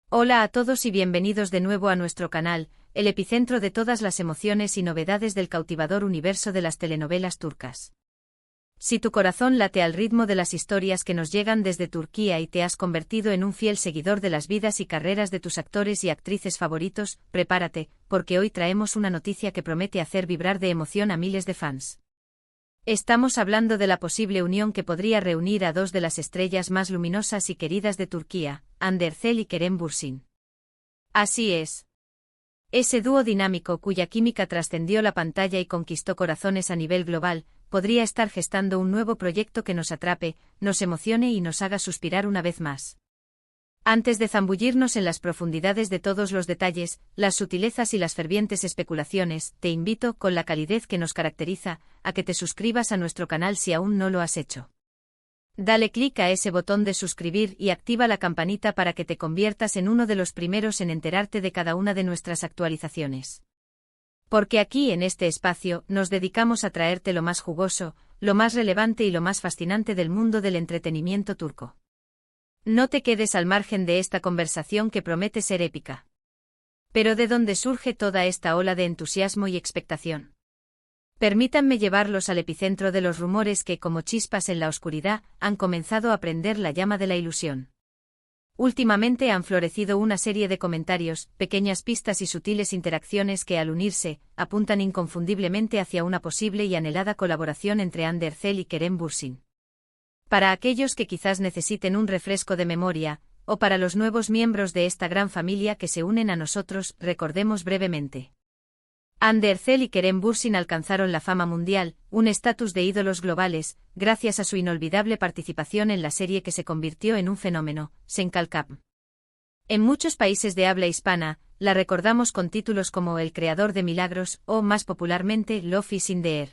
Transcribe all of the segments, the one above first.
Hola a todos y bienvenidos de nuevo a nuestro canal, el epicentro de todas las emociones y novedades del cautivador universo de las telenovelas turcas. Si tu corazón late al ritmo de las historias que nos llegan desde Turquía y te has convertido en un fiel seguidor de las vidas y carreras de tus actores y actrices favoritos, prepárate, porque hoy traemos una noticia que promete hacer vibrar de emoción a miles de fans. Estamos hablando de la posible unión que podría reunir a dos de las estrellas más luminosas y queridas de Turquía, Hande Erçel y Kerem Bürsin. Así es. Ese dúo dinámico cuya química trascendió la pantalla y conquistó corazones a nivel global, podría estar gestando un nuevo proyecto que nos atrape, nos emocione y nos haga suspirar una vez más. Antes de zambullirnos en las profundidades de todos los detalles, las sutilezas y las fervientes especulaciones, te invito, con la calidez que nos caracteriza, a que te suscribas a nuestro canal si aún no lo has hecho. Dale clic a ese botón de suscribir y activa la campanita para que te conviertas en uno de los primeros en enterarte de cada una de nuestras actualizaciones. Porque aquí en este espacio nos dedicamos a traerte lo más jugoso, lo más relevante y lo más fascinante del mundo del entretenimiento turco. No te quedes al margen de esta conversación que promete ser épica. Pero ¿de dónde surge toda esta ola de entusiasmo y expectación? Permítanme llevarlos al epicentro de los rumores que, como chispas en la oscuridad, han comenzado a prender la llama de la ilusión. Últimamente han florecido una serie de comentarios, pequeñas pistas y sutiles interacciones que, al unirse, apuntan inconfundiblemente hacia una posible y anhelada colaboración entre Hande Erçel y Kerem Bürsin. Para aquellos que quizás necesiten un refresco de memoria, o para los nuevos miembros de esta gran familia que se unen a nosotros, recordemos brevemente. Hande Erçel y Kerem Bürsin alcanzaron la fama mundial, un estatus de ídolos globales, gracias a su inolvidable participación en la serie que se convirtió en un fenómeno, Sen Kalkap. En muchos países de habla hispana, la recordamos con títulos como El creador de milagros, o más popularmente, Love is in the air.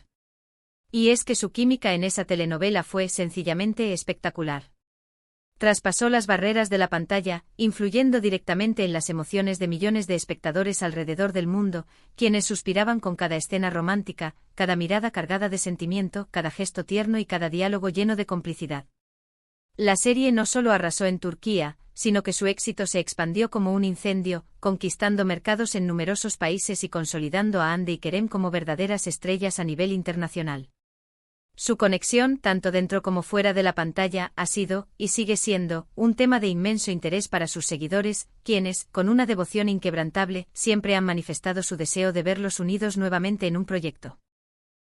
Y es que su química en esa telenovela fue sencillamente espectacular. Traspasó las barreras de la pantalla, influyendo directamente en las emociones de millones de espectadores alrededor del mundo, quienes suspiraban con cada escena romántica, cada mirada cargada de sentimiento, cada gesto tierno y cada diálogo lleno de complicidad. La serie no solo arrasó en Turquía, sino que su éxito se expandió como un incendio, conquistando mercados en numerosos países y consolidando a Hande y Kerem como verdaderas estrellas a nivel internacional. Su conexión, tanto dentro como fuera de la pantalla, ha sido, y sigue siendo, un tema de inmenso interés para sus seguidores, quienes, con una devoción inquebrantable, siempre han manifestado su deseo de verlos unidos nuevamente en un proyecto.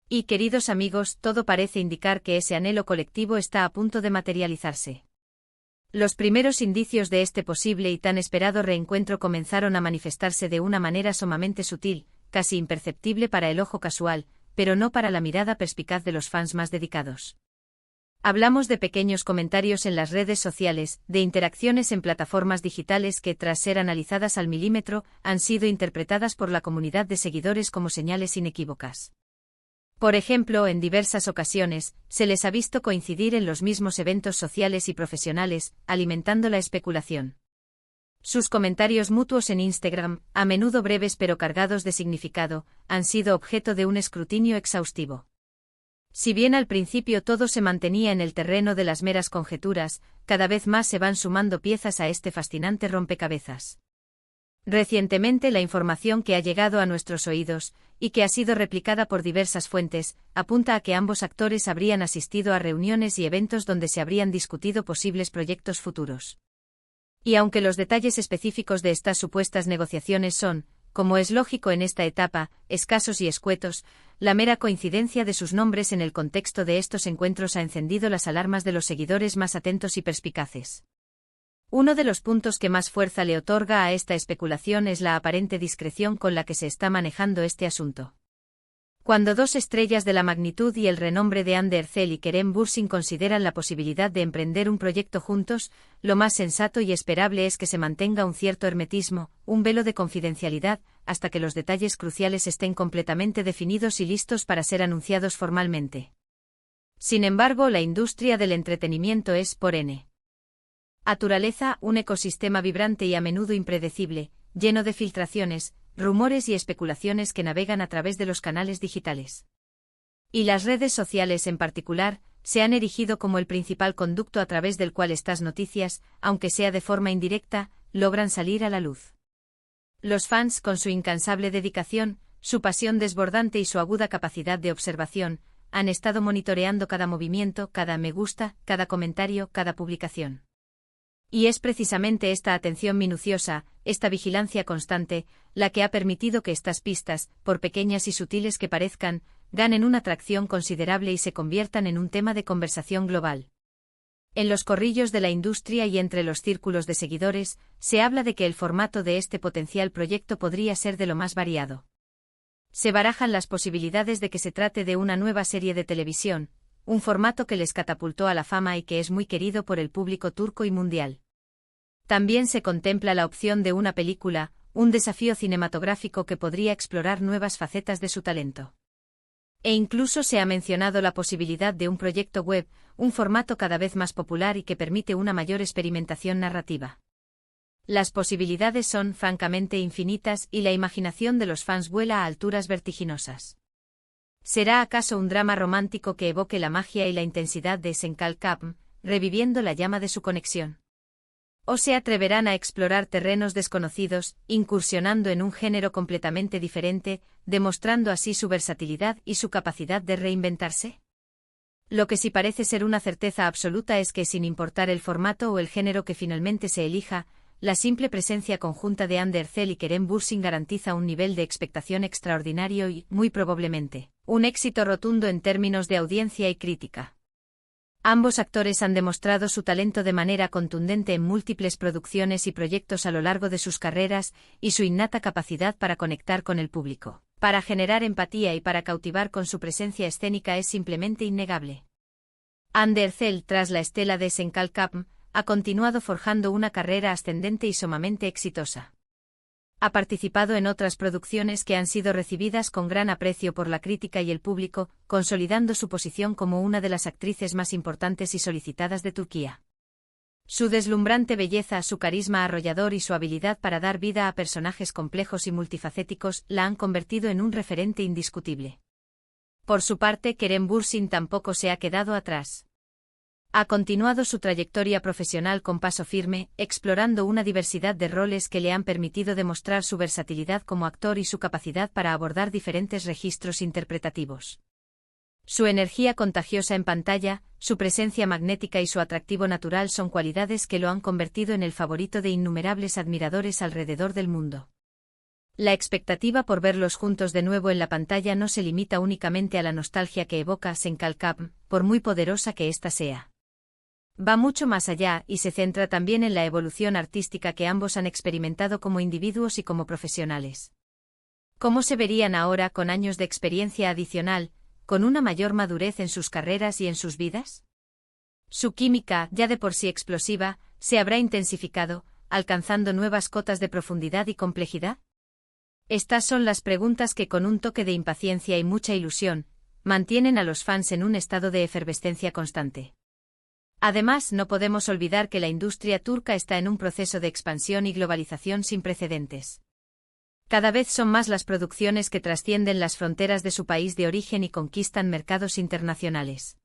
Y queridos amigos, todo parece indicar que ese anhelo colectivo está a punto de materializarse. Los primeros indicios de este posible y tan esperado reencuentro comenzaron a manifestarse de una manera sumamente sutil, casi imperceptible para el ojo casual, pero no para la mirada perspicaz de los fans más dedicados. Hablamos de pequeños comentarios en las redes sociales, de interacciones en plataformas digitales que, tras ser analizadas al milímetro, han sido interpretadas por la comunidad de seguidores como señales inequívocas. Por ejemplo, en diversas ocasiones, se les ha visto coincidir en los mismos eventos sociales y profesionales, alimentando la especulación. Sus comentarios mutuos en Instagram, a menudo breves pero cargados de significado, han sido objeto de un escrutinio exhaustivo. Si bien al principio todo se mantenía en el terreno de las meras conjeturas, cada vez más se van sumando piezas a este fascinante rompecabezas. Recientemente la información que ha llegado a nuestros oídos, y que ha sido replicada por diversas fuentes, apunta a que ambos actores habrían asistido a reuniones y eventos donde se habrían discutido posibles proyectos futuros. Y aunque los detalles específicos de estas supuestas negociaciones son, como es lógico en esta etapa, escasos y escuetos, la mera coincidencia de sus nombres en el contexto de estos encuentros ha encendido las alarmas de los seguidores más atentos y perspicaces. Uno de los puntos que más fuerza le otorga a esta especulación es la aparente discreción con la que se está manejando este asunto. Cuando dos estrellas de la magnitud y el renombre de Hande Erçel y Kerem Bürsin consideran la posibilidad de emprender un proyecto juntos, lo más sensato y esperable es que se mantenga un cierto hermetismo, un velo de confidencialidad, hasta que los detalles cruciales estén completamente definidos y listos para ser anunciados formalmente. Sin embargo, la industria del entretenimiento es, por naturaleza, un ecosistema vibrante y a menudo impredecible, lleno de filtraciones, rumores y especulaciones que navegan a través de los canales digitales. Y las redes sociales en particular, se han erigido como el principal conducto a través del cual estas noticias, aunque sea de forma indirecta, logran salir a la luz. Los fans, con su incansable dedicación, su pasión desbordante y su aguda capacidad de observación, han estado monitoreando cada movimiento, cada me gusta, cada comentario, cada publicación. Y es precisamente esta atención minuciosa, esta vigilancia constante, la que ha permitido que estas pistas, por pequeñas y sutiles que parezcan, ganen una atracción considerable y se conviertan en un tema de conversación global. En los corrillos de la industria y entre los círculos de seguidores, se habla de que el formato de este potencial proyecto podría ser de lo más variado. Se barajan las posibilidades de que se trate de una nueva serie de televisión, un formato que les catapultó a la fama y que es muy querido por el público turco y mundial. También se contempla la opción de una película, un desafío cinematográfico que podría explorar nuevas facetas de su talento. E incluso se ha mencionado la posibilidad de un proyecto web, un formato cada vez más popular y que permite una mayor experimentación narrativa. Las posibilidades son francamente infinitas y la imaginación de los fans vuela a alturas vertiginosas. ¿Será acaso un drama romántico que evoque la magia y la intensidad de Senkalkapm, reviviendo la llama de su conexión? ¿O se atreverán a explorar terrenos desconocidos, incursionando en un género completamente diferente, demostrando así su versatilidad y su capacidad de reinventarse? Lo que sí parece ser una certeza absoluta es que, sin importar el formato o el género que finalmente se elija, la simple presencia conjunta de Hande Erçel y Kerem Bürsin garantiza un nivel de expectación extraordinario y, muy probablemente, un éxito rotundo en términos de audiencia y crítica. Ambos actores han demostrado su talento de manera contundente en múltiples producciones y proyectos a lo largo de sus carreras, y su innata capacidad para conectar con el público, para generar empatía y para cautivar con su presencia escénica es simplemente innegable. Hande Erçel, tras la estela de Senkalkapm, ha continuado forjando una carrera ascendente y sumamente exitosa. Ha participado en otras producciones que han sido recibidas con gran aprecio por la crítica y el público, consolidando su posición como una de las actrices más importantes y solicitadas de Turquía. Su deslumbrante belleza, su carisma arrollador y su habilidad para dar vida a personajes complejos y multifacéticos la han convertido en un referente indiscutible. Por su parte, Kerem Bürsin tampoco se ha quedado atrás. Ha continuado su trayectoria profesional con paso firme, explorando una diversidad de roles que le han permitido demostrar su versatilidad como actor y su capacidad para abordar diferentes registros interpretativos. Su energía contagiosa en pantalla, su presencia magnética y su atractivo natural son cualidades que lo han convertido en el favorito de innumerables admiradores alrededor del mundo. La expectativa por verlos juntos de nuevo en la pantalla no se limita únicamente a la nostalgia que evoca Senkalkapm, por muy poderosa que ésta sea. Va mucho más allá y se centra también en la evolución artística que ambos han experimentado como individuos y como profesionales. ¿Cómo se verían ahora con años de experiencia adicional, con una mayor madurez en sus carreras y en sus vidas? Su química, ya de por sí explosiva, ¿se habrá intensificado, alcanzando nuevas cotas de profundidad y complejidad? Estas son las preguntas que, con un toque de impaciencia y mucha ilusión, mantienen a los fans en un estado de efervescencia constante. Además, no podemos olvidar que la industria turca está en un proceso de expansión y globalización sin precedentes. Cada vez son más las producciones que trascienden las fronteras de su país de origen y conquistan mercados internacionales.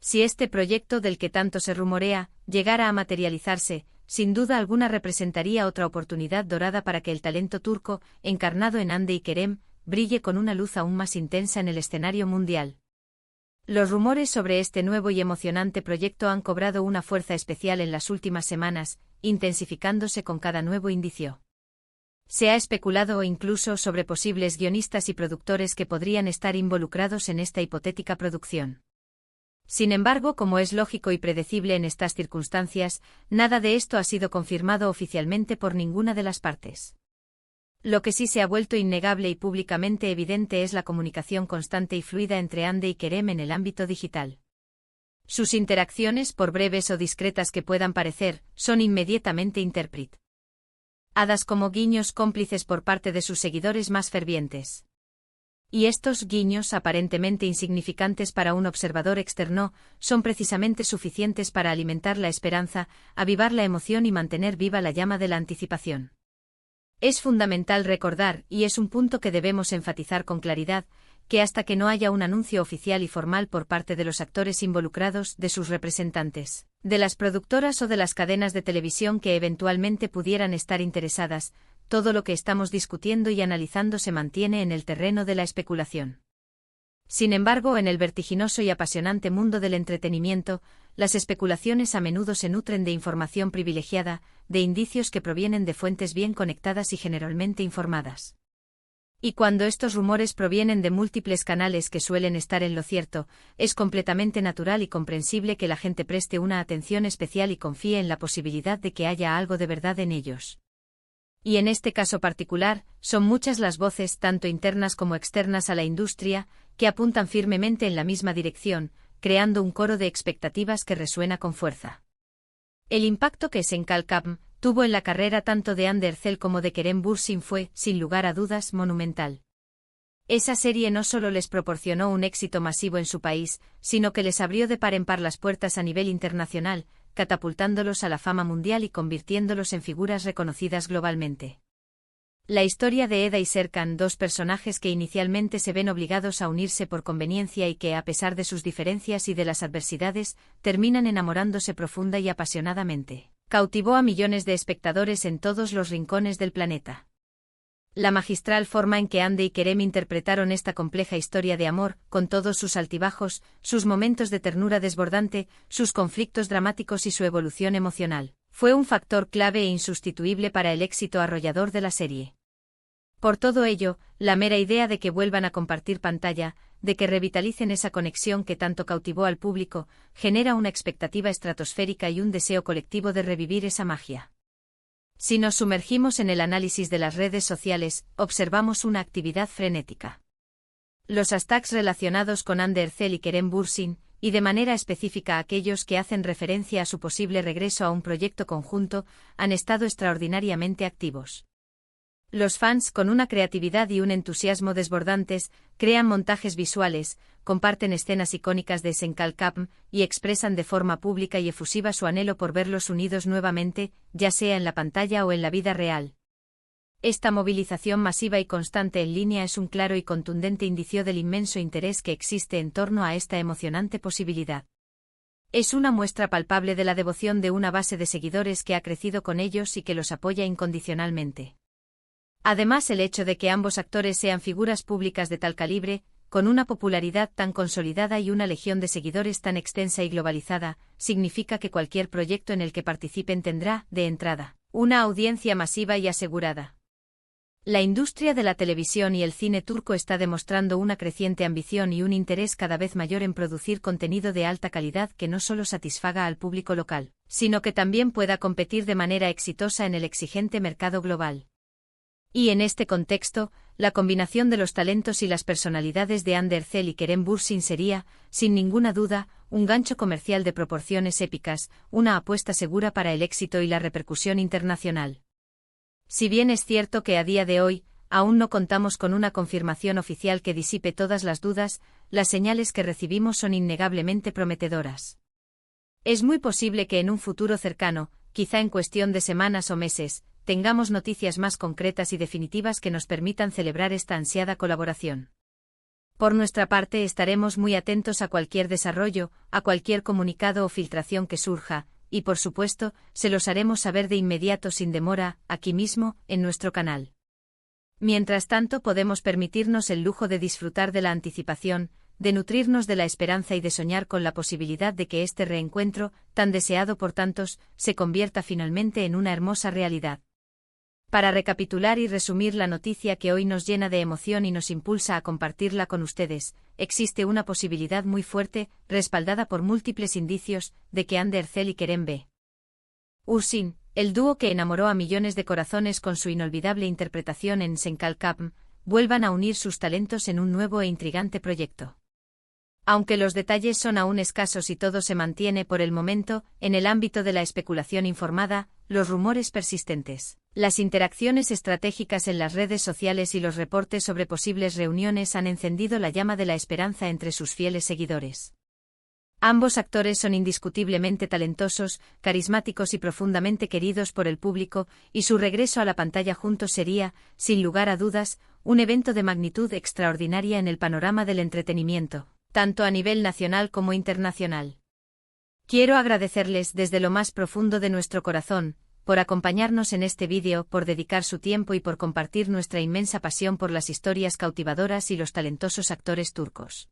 Si este proyecto del que tanto se rumorea llegara a materializarse, sin duda alguna representaría otra oportunidad dorada para que el talento turco, encarnado en Hande y Kerem, brille con una luz aún más intensa en el escenario mundial. Los rumores sobre este nuevo y emocionante proyecto han cobrado una fuerza especial en las últimas semanas, intensificándose con cada nuevo indicio. Se ha especulado incluso sobre posibles guionistas y productores que podrían estar involucrados en esta hipotética producción. Sin embargo, como es lógico y predecible en estas circunstancias, nada de esto ha sido confirmado oficialmente por ninguna de las partes. Lo que sí se ha vuelto innegable y públicamente evidente es la comunicación constante y fluida entre Hande y Kerem en el ámbito digital. Sus interacciones, por breves o discretas que puedan parecer, son inmediatamente interpretadas como guiños cómplices por parte de sus seguidores más fervientes. Y estos guiños, aparentemente insignificantes para un observador externo, son precisamente suficientes para alimentar la esperanza, avivar la emoción y mantener viva la llama de la anticipación. Es fundamental recordar, y es un punto que debemos enfatizar con claridad, que hasta que no haya un anuncio oficial y formal por parte de los actores involucrados, de sus representantes, de las productoras o de las cadenas de televisión que eventualmente pudieran estar interesadas, todo lo que estamos discutiendo y analizando se mantiene en el terreno de la especulación. Sin embargo, en el vertiginoso y apasionante mundo del entretenimiento, las especulaciones a menudo se nutren de información privilegiada, de indicios que provienen de fuentes bien conectadas y generalmente informadas. Y cuando estos rumores provienen de múltiples canales que suelen estar en lo cierto, es completamente natural y comprensible que la gente preste una atención especial y confíe en la posibilidad de que haya algo de verdad en ellos. Y en este caso particular, son muchas las voces, tanto internas como externas a la industria, que apuntan firmemente en la misma dirección, creando un coro de expectativas que resuena con fuerza. El impacto que SenKal-Kabm tuvo en la carrera tanto de Andercel como de Kerem Bürsin fue, sin lugar a dudas, monumental. Esa serie no solo les proporcionó un éxito masivo en su país, sino que les abrió de par en par las puertas a nivel internacional, catapultándolos a la fama mundial y convirtiéndolos en figuras reconocidas globalmente. La historia de Eda y Serkan, dos personajes que inicialmente se ven obligados a unirse por conveniencia y que, a pesar de sus diferencias y de las adversidades, terminan enamorándose profunda y apasionadamente, cautivó a millones de espectadores en todos los rincones del planeta. La magistral forma en que Hande y Kerem interpretaron esta compleja historia de amor, con todos sus altibajos, sus momentos de ternura desbordante, sus conflictos dramáticos y su evolución emocional, fue un factor clave e insustituible para el éxito arrollador de la serie. Por todo ello, la mera idea de que vuelvan a compartir pantalla, de que revitalicen esa conexión que tanto cautivó al público, genera una expectativa estratosférica y un deseo colectivo de revivir esa magia. Si nos sumergimos en el análisis de las redes sociales, observamos una actividad frenética. Los hashtags relacionados con Andercel y Kerem Bürsin, y de manera específica aquellos que hacen referencia a su posible regreso a un proyecto conjunto, han estado extraordinariamente activos. Los fans, con una creatividad y un entusiasmo desbordantes, crean montajes visuales, comparten escenas icónicas de SenKal-Kabm y expresan de forma pública y efusiva su anhelo por verlos unidos nuevamente, ya sea en la pantalla o en la vida real. Esta movilización masiva y constante en línea es un claro y contundente indicio del inmenso interés que existe en torno a esta emocionante posibilidad. Es una muestra palpable de la devoción de una base de seguidores que ha crecido con ellos y que los apoya incondicionalmente. Además, el hecho de que ambos actores sean figuras públicas de tal calibre, con una popularidad tan consolidada y una legión de seguidores tan extensa y globalizada, significa que cualquier proyecto en el que participen tendrá, de entrada, una audiencia masiva y asegurada. La industria de la televisión y el cine turco está demostrando una creciente ambición y un interés cada vez mayor en producir contenido de alta calidad que no solo satisfaga al público local, sino que también pueda competir de manera exitosa en el exigente mercado global. Y en este contexto, la combinación de los talentos y las personalidades de Andercel y Kerem Bürsin sería, sin ninguna duda, un gancho comercial de proporciones épicas, una apuesta segura para el éxito y la repercusión internacional. Si bien es cierto que a día de hoy, aún no contamos con una confirmación oficial que disipe todas las dudas, las señales que recibimos son innegablemente prometedoras. Es muy posible que en un futuro cercano, quizá en cuestión de semanas o meses, tengamos noticias más concretas y definitivas que nos permitan celebrar esta ansiada colaboración. Por nuestra parte estaremos muy atentos a cualquier desarrollo, a cualquier comunicado o filtración que surja, y por supuesto, se los haremos saber de inmediato sin demora, aquí mismo, en nuestro canal. Mientras tanto podemos permitirnos el lujo de disfrutar de la anticipación, de nutrirnos de la esperanza y de soñar con la posibilidad de que este reencuentro, tan deseado por tantos, se convierta finalmente en una hermosa realidad. Para recapitular y resumir la noticia que hoy nos llena de emoción y nos impulsa a compartirla con ustedes, existe una posibilidad muy fuerte, respaldada por múltiples indicios, de que Andercel y Kerem Bürsin, el dúo que enamoró a millones de corazones con su inolvidable interpretación en SenKal-Kabm, vuelvan a unir sus talentos en un nuevo e intrigante proyecto. Aunque los detalles son aún escasos y todo se mantiene por el momento, en el ámbito de la especulación informada, los rumores persistentes, las interacciones estratégicas en las redes sociales y los reportes sobre posibles reuniones han encendido la llama de la esperanza entre sus fieles seguidores. Ambos actores son indiscutiblemente talentosos, carismáticos y profundamente queridos por el público, y su regreso a la pantalla juntos sería, sin lugar a dudas, un evento de magnitud extraordinaria en el panorama del entretenimiento, tanto a nivel nacional como internacional. Quiero agradecerles desde lo más profundo de nuestro corazón, por acompañarnos en este vídeo, por dedicar su tiempo y por compartir nuestra inmensa pasión por las historias cautivadoras y los talentosos actores turcos.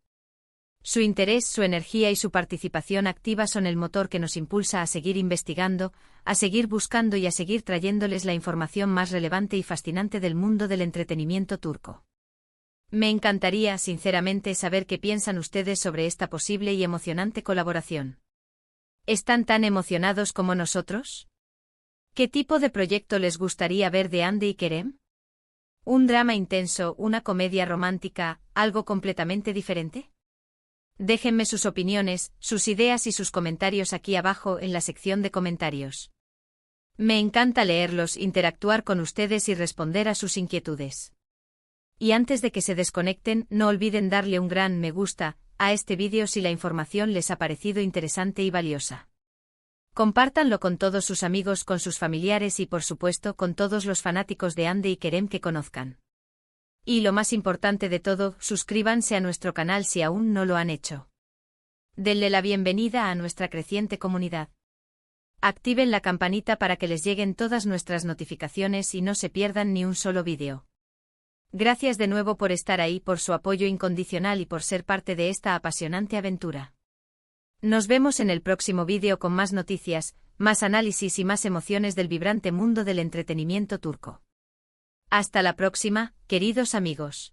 Su interés, su energía y su participación activa son el motor que nos impulsa a seguir investigando, a seguir buscando y a seguir trayéndoles la información más relevante y fascinante del mundo del entretenimiento turco. Me encantaría, sinceramente, saber qué piensan ustedes sobre esta posible y emocionante colaboración. ¿Están tan emocionados como nosotros? ¿Qué tipo de proyecto les gustaría ver de Hande y Kerem? ¿Un drama intenso, una comedia romántica, algo completamente diferente? Déjenme sus opiniones, sus ideas y sus comentarios aquí abajo en la sección de comentarios. Me encanta leerlos, interactuar con ustedes y responder a sus inquietudes. Y antes de que se desconecten, no olviden darle un gran me gusta a este vídeo si la información les ha parecido interesante y valiosa. Compártanlo con todos sus amigos, con sus familiares y por supuesto con todos los fanáticos de Hande y Kerem que conozcan. Y lo más importante de todo, suscríbanse a nuestro canal si aún no lo han hecho. Denle la bienvenida a nuestra creciente comunidad. Activen la campanita para que les lleguen todas nuestras notificaciones y no se pierdan ni un solo vídeo. Gracias de nuevo por estar ahí, por su apoyo incondicional y por ser parte de esta apasionante aventura. Nos vemos en el próximo vídeo con más noticias, más análisis y más emociones del vibrante mundo del entretenimiento turco. Hasta la próxima, queridos amigos.